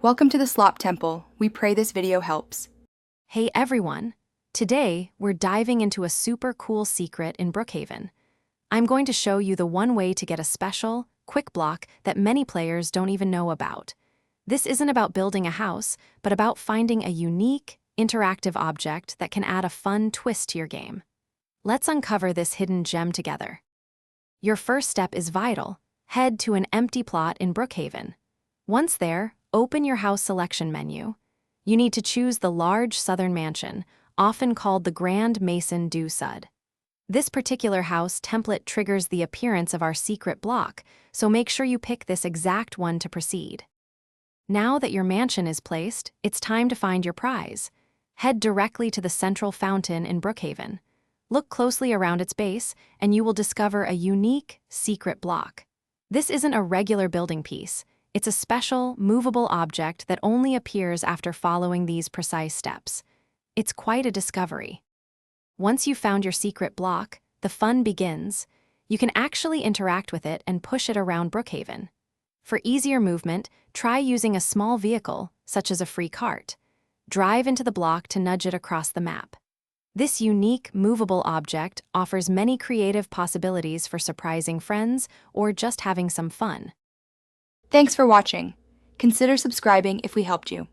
Welcome to the Slop Temple. We pray this video helps. Hey everyone! Today, we're diving into a super cool secret in Brookhaven. I'm going to show you the one way to get a special, quick block that many players don't even know about. This isn't about building a house, but about finding a unique, interactive object that can add a fun twist to your game. Let's uncover this hidden gem together. Your first step is vital. Head to an empty plot in Brookhaven. Once there, open your house selection menu. You need to choose the large southern mansion, often called the Grand Maison du Sud. This particular house template triggers the appearance of our secret block, so make sure you pick this exact one to proceed. Now that your mansion is placed, it's time to find your prize. Head directly to the central fountain in Brookhaven. Look closely around its base, and you will discover a unique, secret block. This isn't a regular building piece. It's a special, movable object that only appears after following these precise steps. It's quite a discovery. Once you've found your secret block, the fun begins. You can actually interact with it and push it around Brookhaven. For easier movement, try using a small vehicle, such as a free cart. Drive into the block to nudge it across the map. This unique, movable object offers many creative possibilities for surprising friends or just having some fun. Thanks for watching. Consider subscribing if we helped you.